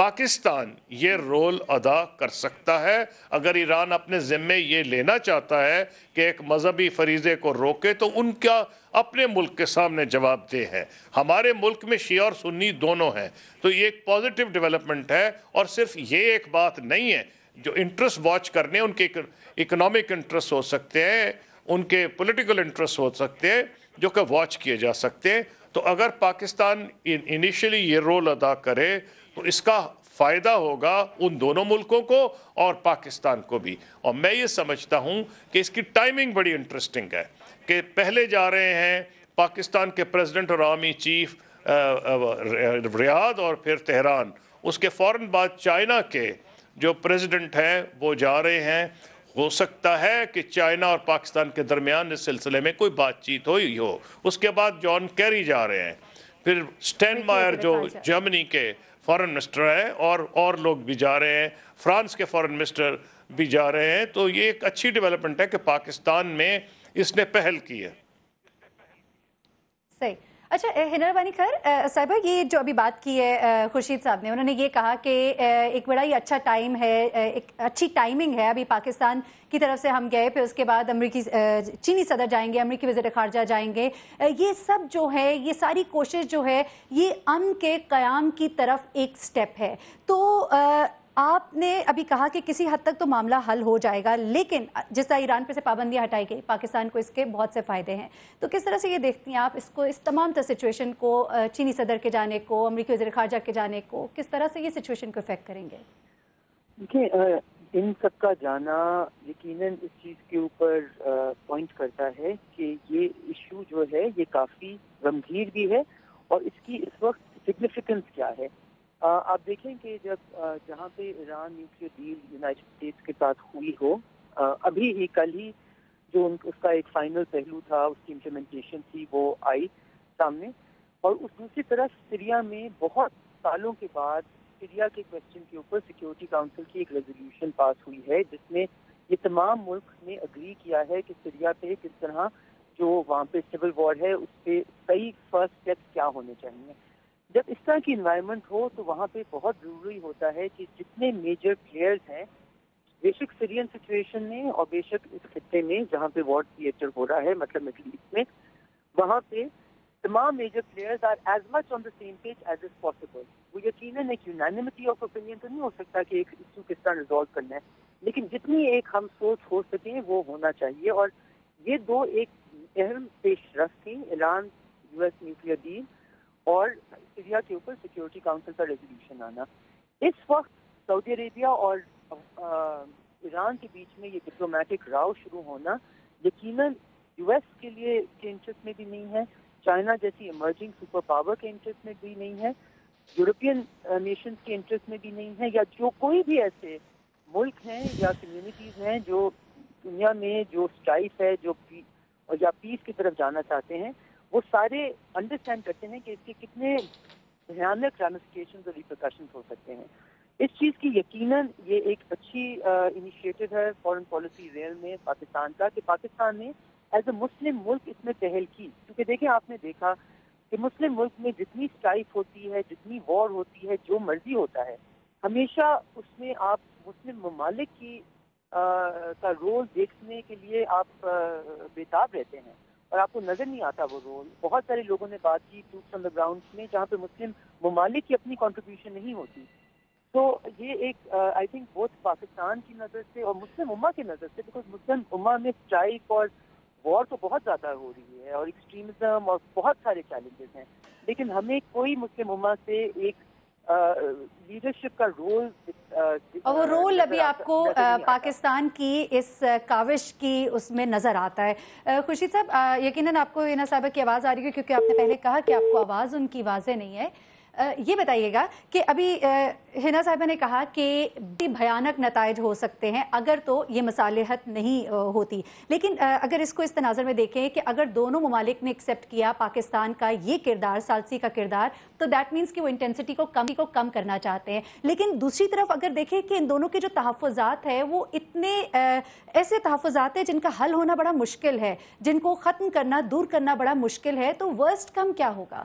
پاکستان یہ رول ادا کر سکتا ہے اگر ایران اپنے ذمے یہ لینا چاہتا ہے کہ ایک مذہبی فریضے کو روکے تو ان کا اپنے ملک کے سامنے جواب دہ ہے. ہمارے ملک میں شیعہ اور سنی دونوں ہیں تو یہ ایک پازیٹیو ڈیولپمنٹ ہے. اور صرف یہ ایک بات نہیں ہے, جو انٹرسٹ واچ کرنے ان کے اکنامک انٹرسٹ ہو سکتے ہیں, ان کے پولیٹیکل انٹرسٹ ہو سکتے ہیں جو کہ واچ کیے جا سکتے ہیں. تو اگر پاکستان انیشلی یہ رول ادا کرے تو اس کا فائدہ ہوگا ان دونوں ملکوں کو اور پاکستان کو بھی. اور میں یہ سمجھتا ہوں کہ اس کی ٹائمنگ بڑی انٹرسٹنگ ہے کہ پہلے جا رہے ہیں پاکستان کے پریزیڈنٹ اور آرمی چیف ریاض اور پھر تہران, اس کے فوراً بعد چائنا کے جو پریزیڈنٹ ہیں وہ جا رہے ہیں. ہو سکتا ہے کہ چائنا اور پاکستان کے درمیان اس سلسلے میں کوئی بات چیت ہوئی ہو. اس کے بعد جان کیری جا رہے ہیں, پھر اسٹین مائر جو جرمنی کے فارن منسٹر ہیں اور لوگ بھی جا رہے ہیں, فرانس کے فارن منسٹر بھی جا رہے ہیں. تو یہ ایک اچھی ڈیولپمنٹ ہے کہ پاکستان میں اس نے پہل کی ہے. صحیح. اچھا ہنا ربانی خیر صاحبہ, یہ جو ابھی بات کی ہے خورشید صاحب نے, انہوں نے یہ کہا کہ ایک بڑا ہی اچھا ٹائم ہے, ایک اچھی ٹائمنگ ہے. ابھی پاکستان کی طرف سے ہم گئے, پھر اس کے بعد چینی صدر جائیں گے, امریکی وزیر خارجہ جائیں گے. یہ سب جو ہے, یہ ساری کوشش جو ہے, یہ امن کے قیام کی طرف ایک سٹیپ ہے. تو آپ نے ابھی کہا کہ کسی حد تک تو معاملہ حل ہو جائے گا, لیکن جس طرح ایران پہ سے پابندیاں ہٹائی گئی, پاکستان کو اس کے بہت سے فائدے ہیں. تو کس طرح سے یہ دیکھتی ہیں آپ اس کو, اس تمام تر سچویشن کو, چینی صدر کے جانے کو, امریکی وزیر خارجہ کے جانے کو, کس طرح سے یہ سچویشن کو افیکٹ کریں گے؟ دیکھیں, ان سب کا جانا یقیناً اس چیز کے اوپر پوائنٹ کرتا ہے کہ یہ ایشو جو ہے یہ کافی گمبھیر بھی ہے اور اس کی اس وقت سگنیفیکنس کیا ہے. آپ دیکھیں کہ جب جہاں پہ Iran nuclear deal United States کے ساتھ ہوئی ہو, ابھی ہی کل ہی جو اس کا ایک فائنل پہلو تھا, اس کی امپلیمنٹیشن تھی, وہ آئی سامنے. اور اس دوسری طرف سیریا میں بہت سالوں کے بعد سیریا کے کویسچن کے اوپر سیکیورٹی کاؤنسل کی ایک ریزولوشن پاس ہوئی ہے جس میں یہ تمام ملک نے اگری کیا ہے کہ سیریا پہ کس طرح جو وہاں پہ سول وار ہے اس پہ صحیح فرسٹ اسٹیپس کیا ہونے چاہیے. جب اس طرح کی انوائرمنٹ ہو تو وہاں پہ بہت ضروری ہوتا ہے کہ جتنے میجر پلیئرز ہیں, بے شک سیرین سچویشن میں اور بے شک اس خطے میں جہاں پہ وار تھیٹر ہو رہا ہے, مطلب مڈل ایسٹ میں, وہاں پہ تمام major players are as much on the same page as is possible. وہ یقیناً ایک یونانیمٹی آف اوپینین تو نہیں ہو سکتا کہ ایک ایشو کس طرح ریزالو کرنا ہے, لیکن جتنی ایک ہم سوچ ہو سکیں وہ ہونا چاہیے. اور یہ دو ایک اہم پیش رفت تھیں, Iran U S nuclear deal اور سیریا کے اوپر سیکیورٹی کاؤنسل کا ریزولوشن آنا. اس وقت سعودی عربیہ اور ایران کے بیچ میں یہ ڈپلومیٹک راؤ شروع ہونا یقیناً یو ایس کے لیے کے انٹرسٹ میں بھی نہیں ہے, چائنا جیسی ایمرجنگ سپر پاور کے انٹرسٹ میں بھی نہیں ہے, یورپین نیشنز کے انٹرسٹ میں بھی نہیں ہے, یا جو کوئی بھی ایسے ملک ہیں یا کمیونٹیز ہیں جو دنیا میں جو اسٹرائف ہے جو یا پیس کی طرف جانا چاہتے ہیں, وہ سارے انڈرسٹینڈ کرتے ہیں کہ اس کے کتنے بھیانک رامفیکیشنز اور ریپرکشنز ہو سکتے ہیں. اس چیز کی یقیناً یہ ایک اچھی انیشیٹو ہے فارن پالیسی ریئل میں پاکستان کا کہ پاکستان نے ایز اے مسلم ملک اس میں پہل کی. کیونکہ دیکھیں, آپ نے دیکھا کہ مسلم ملک میں جتنی اسٹرائف ہوتی ہے, جتنی وار ہوتی ہے, جو مرضی ہوتا ہے, ہمیشہ اس میں آپ مسلم ممالک کی کا رول دیکھنے کے لیے آپ بےتاب رہتے ہیں اور آپ کو نظر نہیں آتا وہ رول. بہت سارے لوگوں نے بات کی ٹروپس آن دا گراؤنڈ میں جہاں پہ مسلم ممالک کی اپنی کنٹریبیوشن نہیں ہوتی. تو یہ ایک آئی تھنک بہت پاکستان کی نظر سے اور مسلم امہ کی نظر سے, بیکاز مسلم امہ میں اسٹرائک اور وار تو بہت زیادہ ہو رہی ہے اور ایکسٹریمزم اور بہت سارے چیلنجز ہیں, لیکن ہمیں کوئی مسلم امہ سے ایک لیڈرشپ کا رول, اور وہ رول ابھی آپ کو پاکستان کی اس کاوش کی اس میں نظر آتا ہے. خورشید صاحب, یقیناً آپ کو ہنا صاحبہ کی آواز آ رہی ہے کیونکہ آپ نے پہلے کہا کہ آپ کو آواز ان کی واضح نہیں ہے. یہ بتائیے گا کہ ابھی ہنا صاحبہ نے کہا کہ بھی بھیانک نتائج ہو سکتے ہیں اگر تو یہ مصالحت نہیں ہوتی, لیکن اگر اس کو اس تناظر میں دیکھیں کہ اگر دونوں ممالک نے ایکسیپٹ کیا پاکستان کا یہ کردار, ثالثی کا کردار, تو دیٹ مینس کہ وہ انٹینسٹی کو کم کرنا چاہتے ہیں. لیکن دوسری طرف اگر دیکھیں کہ ان دونوں کے جو تحفظات ہیں وہ اتنے ایسے تحفظات ہیں جن کا حل ہونا بڑا مشکل ہے, جن کو ختم کرنا, دور کرنا بڑا مشکل ہے, تو ورسٹ کم کیا ہوگا؟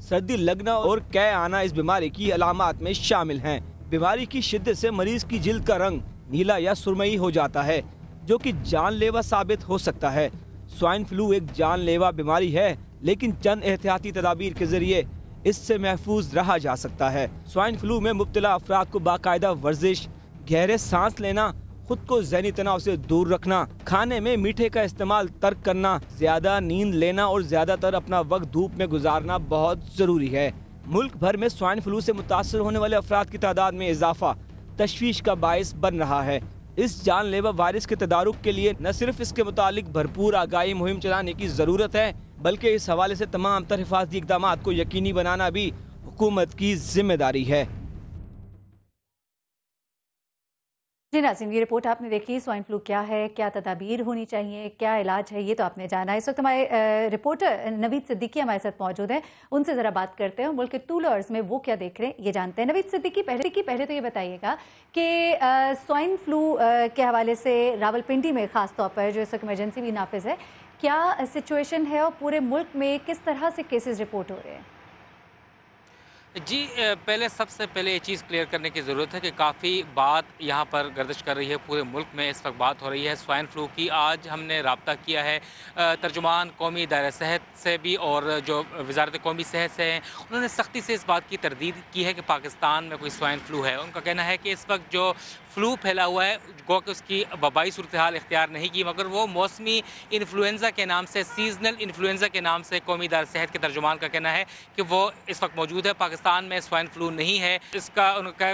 سردی لگنا اور قے آنا اس بیماری کی علامات میں شامل ہیں۔ بیماری کی شدت سے مریض کی جلد کا رنگ نیلا یا سرمئی ہو جاتا ہے، جو کہ جان لیوا ثابت ہو سکتا ہے۔ سوائن فلو ایک جان لیوا بیماری ہے، لیکن چند احتیاطی تدابیر کے ذریعے اس سے محفوظ رہا جا سکتا ہے۔ سوائن فلو میں مبتلا افراد کو باقاعدہ ورزش، گہرے سانس لینا، خود کو ذہنی تناؤ سے دور رکھنا، کھانے میں میٹھے کا استعمال ترک کرنا، زیادہ نیند لینا اور زیادہ تر اپنا وقت دھوپ میں گزارنا بہت ضروری ہے۔ ملک بھر میں سوائن فلو سے متاثر ہونے والے افراد کی تعداد میں اضافہ تشویش کا باعث بن رہا ہے۔ اس جان لیوا وائرس کے تدارک کے لیے نہ صرف اس کے متعلق بھرپور آگاہی مہم چلانے کی ضرورت ہے، بلکہ اس حوالے سے تمام تر حفاظتی اقدامات کو یقینی بنانا بھی حکومت کی ذمہ داری ہے۔ جی ناظرین، یہ رپورٹ آپ نے دیکھی، سوائن فلو کیا ہے، کیا تدابیر ہونی چاہیے، کیا علاج ہے، یہ تو آپ نے جانا ہے۔ اس وقت ہمارے رپورٹر نوید صدیقی ہمارے ساتھ موجود ہیں، ان سے ذرا بات کرتے ہیں ملک کے طول و عرض میں وہ کیا دیکھ رہے ہیں یہ جانتے ہیں۔ نوید صدیقی، پہلے تو یہ بتائیے گا کہ سوائن فلو کے حوالے سے راولپنڈی میں خاص طور پر جو اس وقت ایمرجنسی بھی نافذ ہے، کیا سچویشن ہے اور پورے ملک میں کس طرح سے کیسز رپورٹ ہو رہے ہیں؟ جی سب سے پہلے یہ چیز کلیئر کرنے کی ضرورت ہے کہ کافی بات یہاں پر گردش کر رہی ہے، پورے ملک میں اس وقت بات ہو رہی ہے سوائن فلو کی۔ آج ہم نے رابطہ کیا ہے ترجمان قومی دائرہ صحت سے بھی اور جو وزارت قومی صحت سے ہیں، انہوں نے سختی سے اس بات کی تردید کی ہے کہ پاکستان میں کوئی سوائن فلو ہے۔ ان کا کہنا ہے کہ اس وقت جو فلو پھیلا ہوا ہے، گو کہ اس کی وبائی صورتحال اختیار نہیں کی، مگر وہ موسمی انفلوئنزا کے نام سے، سیزنل انفلوئنزا کے نام سے قومی دائرہ صحت کے ترجمان کا کہنا ہے کہ وہ اس وقت موجود ہے۔ پاکستان میں سوائن فلو نہیں ہے۔ اس کا ان کا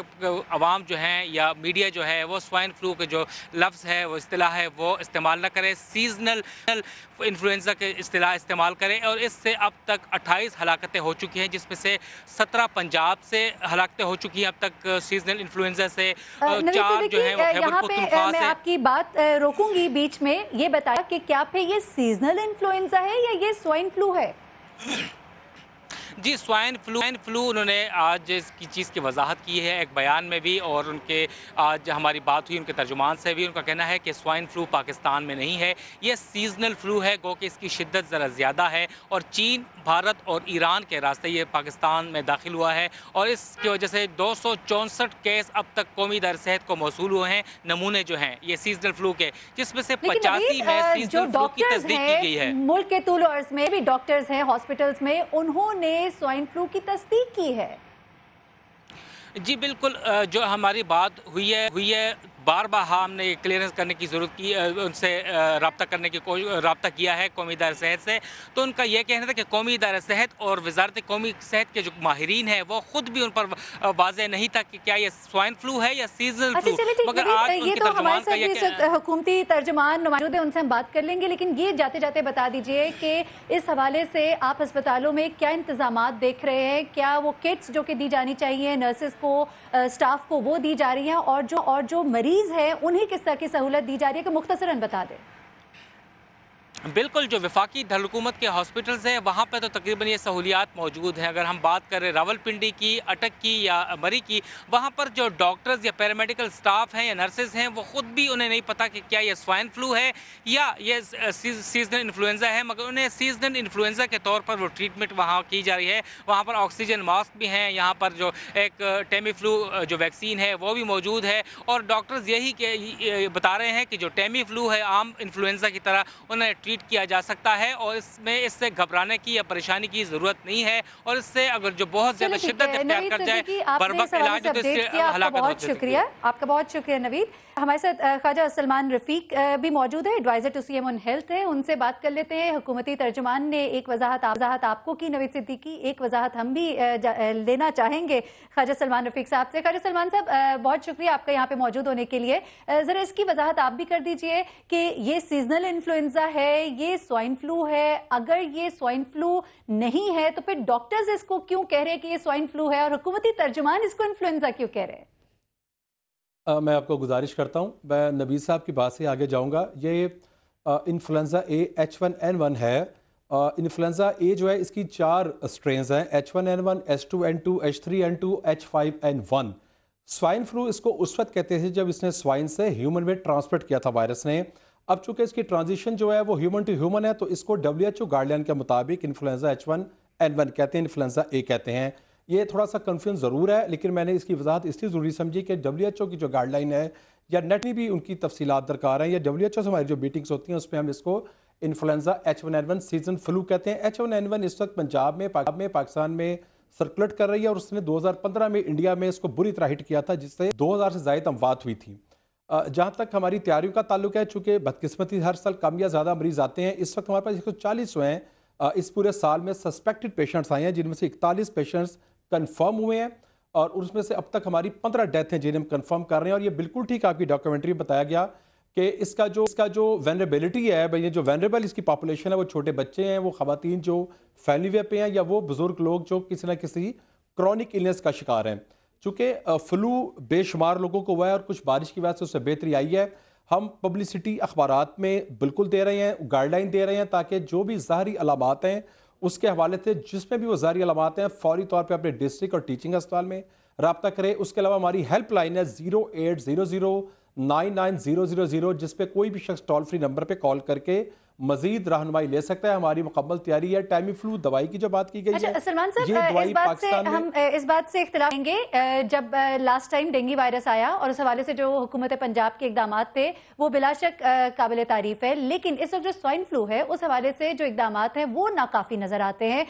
عوام جو ہیں یا میڈیا جو ہے وہ سوائن فلو کے جو لفظ ہے، وہ اصطلاح ہے، وہ استعمال نہ کرے، سیزنل انفلوئنزا کے اصطلاح استعمال کرے۔ اور اس سے اب تک 28 ہلاکتیں ہو چکی ہیں، جس میں سے 17 پنجاب سے ہلاکتیں ہو چکی ہیں اب تک سیزنل انفلوئنزا سے، 4 جو ہیں وہ خیبر پختونخوا سے۔ میں آپ کی بات روکوں گی بیچ میں، یہ بتایا کہ کیا پھر یہ سیزنل انفلوئنزا ہے یا یہ سوائن فلو ہے؟ جی سوائن فلو انہوں نے آج اس کی چیز کی وضاحت کی ہے ایک بیان میں بھی، اور ان کے آج ہماری بات ہوئی ان کے ترجمان سے بھی۔ ان کا کہنا ہے کہ سوائن فلو پاکستان میں نہیں ہے، یہ سیزنل فلو ہے، گو کہ اس کی شدت ذرا زیادہ ہے، اور چین، بھارت اور ایران کے راستے یہ پاکستان میں داخل ہوا ہے، اور اس کی وجہ سے 264 کیس اب تک قومی دائرہ صحت کو موصول ہوئے ہیں، نمونے جو ہیں یہ سیزنل فلو کے، جس میں سے 85 میں سیزنل فلو کی تصدیق کی گئی ہے۔ ملک کے طول و عرض میں بھی ڈاکٹرز ہیں ہاسپٹلز میں، انہوں نے سوائن فلو کی تصدیق کی ہے۔ جی بالکل، جو ہماری بات ہوئی ہے بار بار ہم نے کلیئرنس کرنے کی ضرورت کی، ان سے رابطہ کیا ہے قومی دائرہ صحت سے، تو ان کا یہ کہنا تھا کہ قومی دائرہ صحت اور وزارت قومی صحت کے جو ماہرین ہیں وہ خود بھی ان پر واضح نہیں تھا کہ کیا یہ سوائن فلو ہے یا سیزنل فلو، مگر آج ان کے ترجمان کا یہ کہنا ہے۔ حکومتی ترجمان نمائندے ہیں، ان سے ہم بات کر لیں گے، لیکن یہ جاتے جاتے بتا دیجئے کہ اس حوالے سے آپ ہسپتالوں میں کیا انتظامات دیکھ رہے ہیں؟ کیا وہ کٹس جو کہ دی جانی چاہیے نرسز کو، سٹاف کو، وہ دی جا رہی ہیں، اور جو مریض ہے انہیں کس طرح کی سہولت دی جا رہی ہے کہ مختصراً بتا دیں؟ بالکل، جو وفاقی دارالحکومت کے ہاسپٹلز ہیں وہاں پہ تو تقریباً یہ سہولیات موجود ہیں۔ اگر ہم بات کریں راولپنڈی کی، اٹک کی یا مری کی، وہاں پر جو ڈاکٹرز یا پیرامیڈیکل سٹاف ہیں یا نرسز ہیں وہ خود بھی انہیں نہیں پتا کہ کیا یہ سوائن فلو ہے یا یہ سیزنل انفلوئنزا ہے، مگر انہیں سیزنل انفلوئنزا کے طور پر وہ ٹریٹمنٹ وہاں کی جا رہی ہے۔ وہاں پر آکسیجن ماسک بھی ہیں، یہاں پر جو ایک ٹیمی فلو جو ویکسین ہے وہ بھی موجود ہے، اور ڈاکٹرز یہی بتا رہے ہیں کہ جو ٹیمی فلو ہے عام انفلوئنزا کی طرح انہیں ٹریٹ کیا جا سکتا ہے، اور اس سے گھبرانے کی یا پریشانی کی ضرورت نہیں ہے، اور اس سے اگر جو بہت زیادہ شدت اختیار کر جائے بروقت علاج تو اس سے ہلاکت ہو سکتی ہے۔ آپ کا بہت شکریہ نوید۔ ہمارے ساتھ خواجہ سلمان رفیق بھی موجود ہے، adviser to C M on health ہے، ان سے بات کر لیتے ہیں۔ حکومتی ترجمان نے ایک وضاحت آپ کو کی نوید صدیقی، ایک وضاحت ہم بھی لینا چاہیں گے خواجہ سلمان رفیق صاحب سے۔ خواجہ سلمان صاحب بہت شکریہ آپ کا یہاں پہ موجود ہونے کے لیے۔ ذرا اس کی وضاحت آپ بھی کر دیجئے کہ یہ سیزنل انفلوئنزا ہے، یہ سوائن فلو ہے، اگر یہ سوائن فلو نہیں ہے تو پھر ڈاکٹرز اس کو کیوں کہہ رہے ہیں کہ یہ سوائن فلو ہے، اور حکومتی ترجمان اس کو انفلوئنزا کیوں کہہ رہے ہیں؟ میں آپ کو گزارش کرتا ہوں، میں نبیل صاحب کی بات سے آگے جاؤں گا۔ یہ انفلوئنزا اے H1N1 ہے۔ انفلوئنزا اے جو ہے اس کی 4 اسٹرینز ہیں، H1N1، H2N2، H3N2، H5N1۔ Swine flu اس کو اس وقت کہتے تھے جب اس نے سوائن سے ہیومن میں ٹرانسمٹ کیا تھا وائرس نے۔ اب چونکہ اس کی ٹرانزیشن جو ہے وہ ہیومن ٹو ہیومن ہے، تو اس کو WHO گائیڈ لائن کے مطابق انفلوئنزا H1N1 کہتے ہیں، انفلوئنزا اے کہتے ہیں. یہ تھوڑا سا کنفیوژن ضرور ہے، لیکن میں نے اس کی وضاحت اس لیے ضروری سمجھی کہ WHO کی جو گائیڈ لائن ہے یا نیٹ میں بھی ان کی تفصیلات درکار ہیں، یا WHO سے ہماری جو میٹنگز ہوتی ہیں اس میں ہم اس کو انفلوئنزا H1N1 سیزن فلو کہتے ہیں. H1N1 اس وقت پنجاب میں پاکستان میں سرکولیٹ کر رہی ہے، اور اس نے 2015 میں انڈیا میں اس کو بری طرح ہٹ کیا تھا، جس سے 2000 سے زائد اموات ہوئی تھی. جہاں تک ہماری تیاریوں کا تعلق ہے، چونکہ بدقسمتی ہر سال کم یا زیادہ مریض آتے ہیں، اس وقت ہمارے پاس 140 ہوئے ہیں. اس پورے سال میں سسپیکٹڈ پیشنٹس آئے ہیں، جن میں سے 41 پیشنٹس کنفرم ہوئے ہیں، اور اس میں سے اب تک ہماری 15 ڈیتھ ہیں جنہیں ہم کنفرم کر رہے ہیں. اور یہ بالکل ٹھیک آپ کی ڈاکیومنٹری میں بتایا گیا کہ اس کا جو وینریبلٹی ہے، یہ جو وینریبل اس کی پاپولیشن ہے، وہ چھوٹے بچے ہیں، وہ خواتین جو فیملی وے پہ ہیں، یا وہ بزرگ لوگ جو کسی نہ کسی کرونک النس کا شکار ہیں. چونکہ فلو بے شمار لوگوں کو ہوا ہے، اور کچھ بارش کی وجہ سے اس سے بہتری آئی ہے. ہم پبلسٹی اخبارات میں بالکل دے رہے ہیں، گائیڈ لائن دے رہے ہیں، تاکہ جو بھی ظاہری علامات ہیں اس کے حوالے سے جس میں بھی وہ ظاہری علامات ہیں فوری طور پہ اپنے ڈسٹرکٹ اور ٹیچنگ اسپتال میں رابطہ کرے. اس کے علاوہ ہماری ہیلپ لائن ہے 0800999000، جس پہ کوئی بھی شخص ٹول فری نمبر پہ کال کر کے مزید رہنمائی لے سکتا ہے. ہماری مکمل تیاری ہے. ٹیمی فلو دوائی کی جو بات کی گئی ہے، سلمان صاحب ہم اس بات سے اختلاف کریں گے. جب لاسٹ ٹائم ڈینگی وائرس آیا اور اس حوالے سے جو حکومت پنجاب کے اقدامات تھے وہ بلا شک قابل تعریف ہے، لیکن اس وقت جو سوائن فلو ہے اس حوالے سے جو اقدامات ہیں وہ ناکافی نظر آتے ہیں.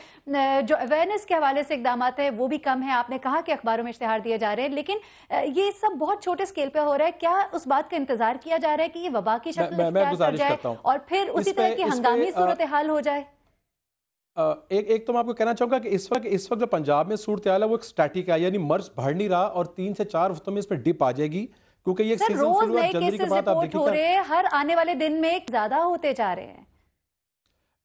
جو اویئرنیس کے حوالے سے اقدامات ہیں وہ بھی کم ہیں. آپ نے کہا کہ اخباروں میں اشتہار دیے جا رہے ہیں، لیکن یہ سب بہت چھوٹے اسکیل پہ ہو رہا ہے. کیا اس بات کا انتظار کیا جا رہا ہے کہ یہ وبا کی شکل اختیار کر جائے اور پھر اسی طرح کی ہنگامی صورتحال ہو جائے؟ ایک تو میں آپ کو کہنا چاہوں گا کہ اس وقت جو پنجاب میں صورتحال ہے وہ ایک سٹیٹک ہے، یعنی مرض بڑھ نہیں رہا، اور 3 سے 4 ہفتوں میں اس پہ ڈپ آ جائے گی، کیونکہ یہ سیزن فلو ہے. جنوری کے بعد آپ دیکھیں ہو رہے ہیں، ہر آنے والے دن میں زیادہ ہوتے جا رہے ہیں.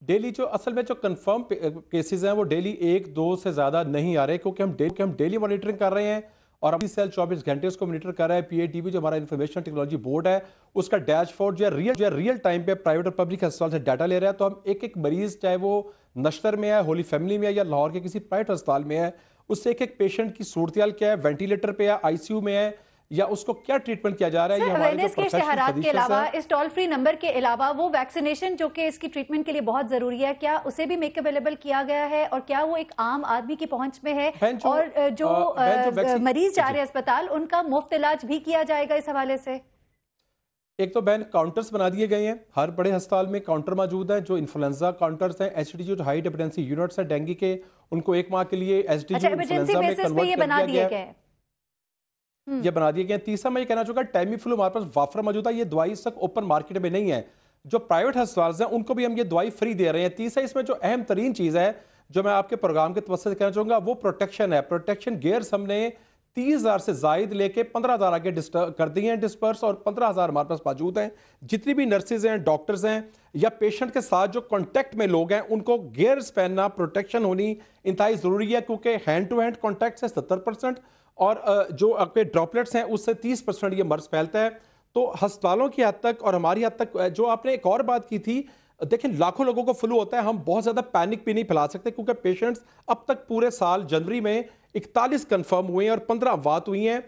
ڈیلی جو اصل میں جو کنفرم کیسز ہیں وہ ڈیلی 1-2 سے زیادہ نہیں آ رہے، کیونکہ ہم ڈیلی مانیٹرنگ کر رہے ہیں، اور ابھی سیل 24 گھنٹے اس کو مانیٹر کر رہا ہے. PITB جو ہمارا انفارمیشن ٹیکنالوجی بورڈ ہے، اس کا ڈیش بورڈ جو ہے ریئل ٹائم پہ پرائیویٹ اور پبلک ہسپتال سے ڈیٹا لے رہا ہے. تو ہم ایک مریض، چاہے وہ نشتر میں ہے، ہولی فیملی میں ہے، یا لاہور کے کسی پرائیویٹ ہسپتال میں ہے، اس سے ایک پیشنٹ کی صورتحال کیا ہے، وینٹیلیٹر پہ ہے، ICU میں ہے، یا اس کو کیا ٹریٹمنٹ کیا جا رہا ہے. یہ ہمارے جو کے اشتہارات کے علاوہ، اس ٹول فری نمبر کے علاوہ، وہ ویکسینیشن جو کہ اس کی ٹریٹمنٹ کے لیے بہت ضروری ہے، کیا اسے بھی میک اویلیبل کیا گیا ہے، اور کیا وہ ایک عام آدمی کی پہنچ میں ہے، اور جو مریض جا رہے ہیں اسپتال ان کا مفت علاج بھی کیا جائے گا اس حوالے سے؟ ایک تو بہن کاؤنٹرز بنا دیے گئے ہیں، ہر بڑے ہسپتال میں کاؤنٹر موجود ہیں، جو انفلوئنزا کاؤنٹرز ہیں، HDG جو ہائی ڈیپینڈنسی یونٹس ہیں ڈینگی کے، ان کو 1 ماہ کے لیے SDG انفلوئنزا میں کنورٹ کر دیا گیا ہے. یہ بنا دیے گئے ہیں. تیسرا میں یہ کہنا چاہوں گا ٹیمی فلو ہمارے پاس وافر موجود ہے. یہ دوائی اس وقت اوپن مارکیٹ میں نہیں ہے. جو پرائیویٹ ہسپتال ہیں ان کو بھی ہم یہ دوائی فری دے رہے ہیں. تیسرا اس میں جو اہم ترین چیز ہے جو میں آپ کے پروگرام کے توسط سے کہنا چاہوں گا وہ پروٹیکشن ہے. پروٹیکشن گیئرز ہم نے 30,000 سے زائد لے کے 15,000 آگے کر دیے ہیں ڈسپرس، اور 15,000 ہمارے پاس موجود ہیں. جتنی بھی نرسز ہیں، ڈاکٹرز ہیں، یا پیشنٹ کے ساتھ جو کانٹیکٹ میں لوگ ہیں، ان کو گیئرز پہننا، پروٹیکشن ہونی انتہائی ضروری ہے، کیونکہ ہینڈ ٹو ہینڈ کانٹیکٹ سے 70%، اور جو آپ کے ڈراپلیٹس ہیں اس سے 30% یہ مرض پھیلتا ہے. تو ہسپتالوں کی حد تک اور ہماری حد تک، جو آپ نے ایک اور بات کی تھی، دیکھیں لاکھوں لوگوں کو فلو ہوتا ہے، ہم بہت زیادہ پینک بھی نہیں پھیلا سکتے، کیونکہ پیشنٹس اب تک پورے سال جنوری میں 41 کنفرم ہوئے ہیں اور 15 اموات ہوئی ہیں.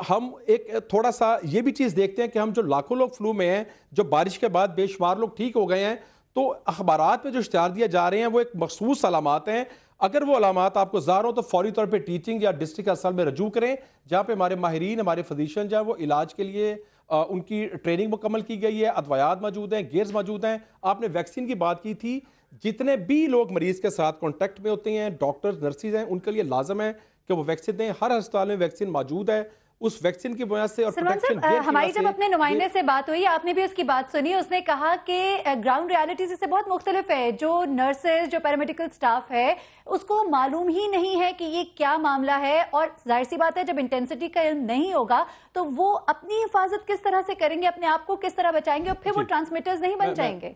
ہم ایک تھوڑا سا یہ بھی چیز دیکھتے ہیں کہ ہم جو لاکھوں لوگ فلو میں ہیں، جو بارش کے بعد بے شمار لوگ ٹھیک ہو گئے ہیں، تو اخبارات میں جو اشتہار دیا جا رہے ہیں وہ ایک مخصوص علامات ہیں. اگر وہ علامات آپ کو ظاہر ہو تو فوری طور پہ ٹیچنگ یا ڈسٹرکٹ اسپتال میں رجوع کریں، جہاں پہ ہمارے ماہرین، ہمارے فزیشین جو ہیں وہ علاج کے لیے ان کی ٹریننگ مکمل کی گئی ہے. ادویات موجود ہیں، گیئرز موجود ہیں. آپ نے ویکسین کی بات کی تھی، جتنے بھی لوگ مریض کے ساتھ کانٹیکٹ میں ہوتے ہیں، ڈاکٹرز، نرسز ہیں، ان کے لیے لازم ہے کہ وہ ویکسین دیں. ہر ہسپتال میں ویکسین موجود ہے. اس ویکسین کی وجہ سے اور پروٹیکشن گیئر کی وجہ سے ہماری جب اپنے نمائندے سے بات ہوئی، آپ نے بھی اس کی بات سنی، اس نے کہا کہ گراؤنڈ ریالٹیز سے بہت مختلف ہے. جو نرسز، جو پیرامیڈیکل سٹاف ہے، اس کو معلوم ہی نہیں ہے کہ یہ کیا معاملہ ہے، اور ظاہر سی بات ہے جب انٹینسٹی کا علم نہیں ہوگا تو وہ اپنی حفاظت کس طرح سے کریں گے، اپنے آپ کو کس طرح بچائیں گے، اور پھر وہ ٹرانسمیٹرز نہیں بن جائیں گے.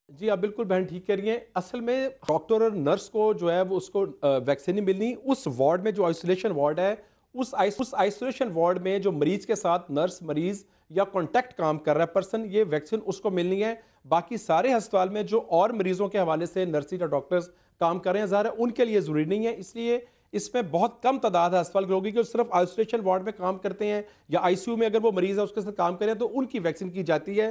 جی آپ بالکل بہن ٹھیک کہہ رہی ہیں. اصل میں ڈاکٹر اور نرس کو جو ہے وہ اس کو ویکسین نہیں ملنی. اس وارڈ میں جو آئسولیشن وارڈ ہے، اس آئسولیشن وارڈ میں جو مریض کے ساتھ نرس، مریض یا کانٹیکٹ کام کر رہا ہے پرسن، یہ ویکسین اس کو ملنی ہے. باقی سارے ہسپتال میں جو اور مریضوں کے حوالے سے نرسز اور ڈاکٹرز کام کر رہے ہیں، ظاہر ہے ان کے لیے ضروری نہیں ہے. اس لیے اس میں بہت کم تعداد ہے ہسپتال کے لوگوں کی جو صرف آئسولیشن وارڈ میں کام کرتے ہیں، یا ICU میں اگر وہ مریض ہے اس کے ساتھ کام کریں تو ان کی ویکسین کی جاتی ہے.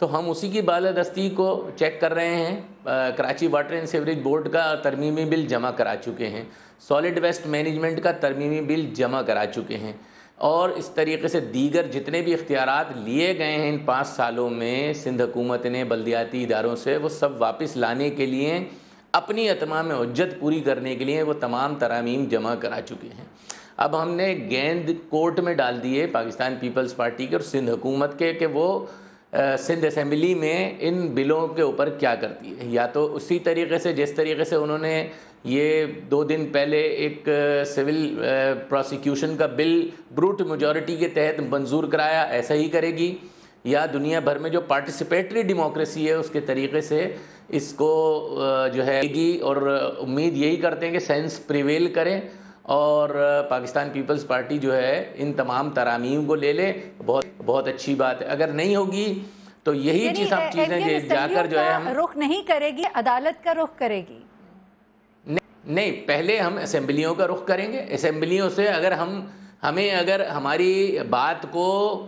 تو ہم اسی کی بالادستی کو چیک کر رہے ہیں. Karachi water and sewerage board کا ترمیمی بل جمع کرا چکے ہیں, سالڈ ویسٹ مینجمنٹ کا ترمیمی بل جمع کرا چکے ہیں, اور اس طریقے سے دیگر جتنے بھی اختیارات لیے گئے ہیں ان 5 سالوں میں سندھ حکومت نے بلدیاتی اداروں سے, وہ سب واپس لانے کے لیے, اپنی اتمام حجت پوری کرنے کے لیے وہ تمام ترامیم جمع کرا چکے ہیں. اب ہم نے گیند کورٹ میں ڈال دیے پاکستان پیپلز پارٹی کے اور سندھ حکومت کے کہ وہ سندھ اسمبلی میں ان بلوں کے اوپر کیا کرتی ہے. یا تو اسی طریقے سے جس طریقے سے انہوں نے یہ 2 دن پہلے ایک سول پروسیکیوشن کا بل بروٹ میجورٹی کے تحت منظور کرایا, ایسا ہی کرے گی, یا دنیا بھر میں جو پارٹیسپیٹری ڈیموکریسی ہے اس کے طریقے سے اس کو جو ہے گی. اور امید یہی کرتے ہیں کہ سینس پریویل کرے اور پاکستان پیپلز پارٹی جو ہے ان تمام ترامیم کو لے لے. بہت اچھی بات ہے. اگر نہیں ہوگی تو یہی چیزیں جا کر جو ہے ہم رخ نہیں کرے گی, عدالت کا رخ کرے گی. نہیں, پہلے ہم اسمبلیوں کا رخ کریں گے. اسمبلیوں سے اگر اگر ہماری بات کو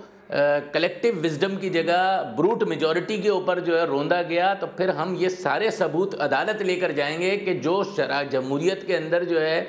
کلیکٹیو وزڈم کی جگہ بروٹ میجورٹی کے اوپر جو ہے روندا گیا, تو پھر ہم یہ سارے ثبوت عدالت لے کر جائیں گے کہ جو جمہوریت کے اندر جو ہے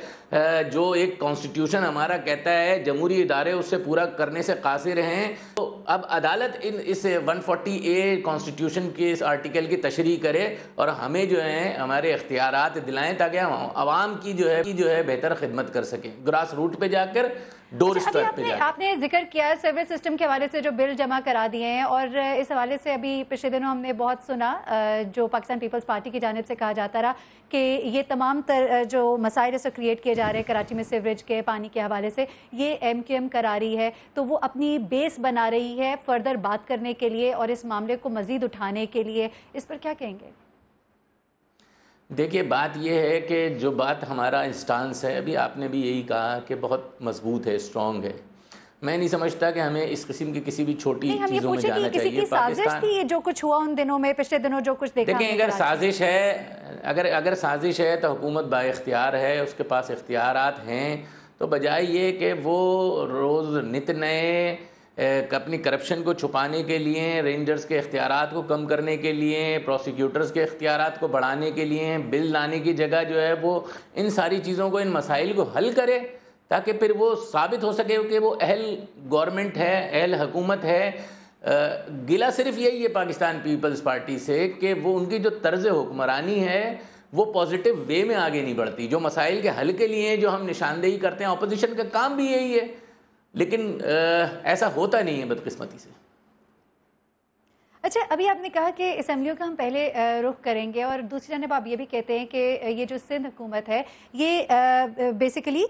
جو ایک کانسٹیٹیوشن ہمارا کہتا ہے جمہوری ادارے اس سے پورا کرنے سے قاصر ہیں. تو اب عدالت اس 140A کانسٹیٹیوشن کے اس آرٹیکل کی تشریح کرے اور ہمیں جو ہے ہمارے اختیارات دلائیں تاکہ ہم عوام کی جو ہے بہتر خدمت کر سکیں, گراس روٹ پہ جا کر, ڈور اسٹیپ پہ جا کر. آپ نے ذکر کیا سروس سسٹم کے حوالے سے جو بل جمع کرا دیے ہیں, اور اس حوالے سے ابھی پچھلے دنوں ہم نے بہت سنا جو پاکستان پیپلز پارٹی کی جانب سے کہا جاتا رہا کہ یہ تمام جو مسائل سے کریٹ کیے جا رہے ہیں کراچی میں سیوریج کے پانی کے حوالے سے, یہ MQM کرا رہی ہے, تو وہ اپنی بیس بنا رہی ہے فردر بات کرنے کے لیے اور اس معاملے کو مزید اٹھانے کے لیے. اس پر کیا کہیں گے؟ دیکھیے, بات یہ ہے کہ جو بات ہمارا انسٹانس ہے, ابھی آپ نے بھی یہی کہا کہ بہت مضبوط ہے, اسٹرانگ ہے. میں نہیں سمجھتا کہ ہمیں اس قسم کی کسی بھی چھوٹی چیزوں میں جانا چاہیے. کسی کی سازش تھی جو کچھ ہوا ان دنوں میں, پچھلے دنوں جو کچھ دیکھا؟ دیکھیں, اگر سازش ہے تو حکومت با اختیار ہے, اس کے پاس اختیارات ہیں, تو بجائے یہ کہ وہ روز نت نئے اپنی کرپشن کو چھپانے کے لیے, رینجرز کے اختیارات کو کم کرنے کے لیے, پروسیکیوٹرز کے اختیارات کو بڑھانے کے لیے بل لانے کی جگہ جو ہے وہ ان ساری چیزوں کو, ان مسائل کو حل کرے, تاکہ پھر وہ ثابت ہو سکے کہ وہ اہل گورنمنٹ ہے, اہل حکومت ہے. گلہ صرف یہی ہے پاکستان پیپلز پارٹی سے کہ وہ ان کی جو طرز حکمرانی ہے وہ پازیٹیو وے میں آگے نہیں بڑھتی. جو مسائل کے حل کے لیے جو ہم نشاندہی کرتے ہیں, اپوزیشن کا کام بھی یہی ہے, لیکن ایسا ہوتا نہیں ہے بدقسمتی سے. اچھا, ابھی آپ نے کہا کہ اسمبلیوں کا ہم پہلے رخ کریں گے, اور دوسری جانب آپ یہ بھی کہتے ہیں کہ یہ جو سندھ حکومت ہے یہ بیسیکلی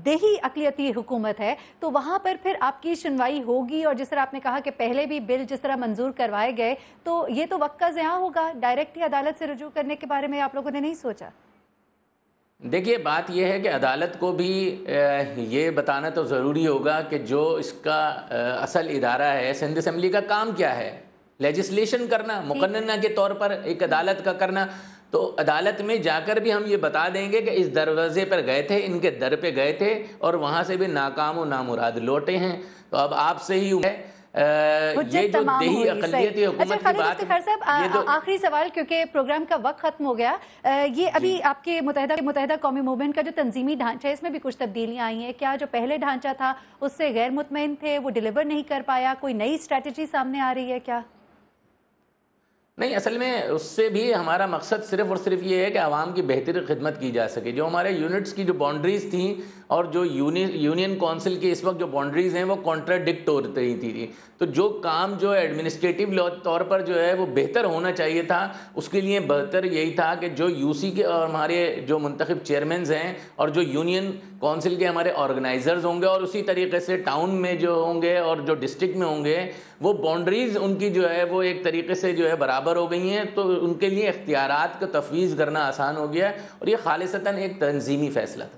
دیہی اقلیتی حکومت ہے, تو وہاں پر پھر آپ کی سنوائی ہوگی. اور جس طرح آپ نے کہا کہ پہلے بھی بل جس طرح منظور کروائے گئے, تو یہ تو وقت کا ضیاع ہوگا. ڈائریکٹ ہی عدالت سے رجوع کرنے کے بارے میں آپ لوگوں نے نہیں سوچا؟ دیکھیے, بات یہ ہے کہ عدالت کو بھی یہ بتانا تو ضروری ہوگا کہ جو اس کا اصل ادارہ ہے سندھ اسمبلی کا کام کیا ہے. لیجسلیشن کرنا, مقننہ کے طور پر ایک عدالت کا کرنا. تو عدالت میں جا کر بھی ہم یہ بتا دیں گے کہ اس دروازے پر گئے تھے, ان کے در پہ گئے تھے, اور وہاں سے بھی ناکام و نامراد لوٹے ہیں. تو اب آپ سے ہی ہے یہ جو دیہی اقلیتی حکومت کی بات ہے. آخری سوال, کیونکہ پروگرام کا وقت ختم ہو گیا, یہ ابھی آپ کے متحدہ قومی موومنٹ کا جو تنظیمی ڈھانچہ ہے اس میں بھی کچھ تبدیلیاں آئی ہیں. کیا جو پہلے ڈھانچہ تھا اس سے غیر مطمئن تھے, وہ ڈیلیور نہیں کر پایا, کوئی نئی اسٹریٹجی سامنے آ رہی ہے کیا؟ نہیں, اصل میں اس سے بھی ہمارا مقصد صرف اور صرف یہ ہے کہ عوام کی بہتر خدمت کی جا سکے. جو ہمارے یونٹس کی جو باؤنڈریز تھیں اور جو یونین کونسل کی اس وقت جو باؤنڈریز ہیں وہ کانٹراڈکٹ ہو رہی تھی, تو جو کام جو ایڈمنسٹریٹو طور پر جو ہے وہ بہتر ہونا چاہیے تھا, اس کے لیے بہتر یہی تھا کہ جو UC کے اور ہمارے جو منتخب چیئرمینز ہیں اور جو یونین کونسل کے ہمارے آرگنائزرز ہوں گے, اور اسی طریقے سے ٹاؤن میں جو ہوں گے اور جو ڈسٹرکٹ میں ہوں گے, وہ باؤنڈریز ان کی جو ہے وہ ایک طریقے سے جو ہے برابر ہو گئی ہیں. تو ان کے لیے اختیارات کو تفویض کرنا آسان ہو گیا, اور یہ خالصتاً ایک تنظیمی فیصلہ تھا.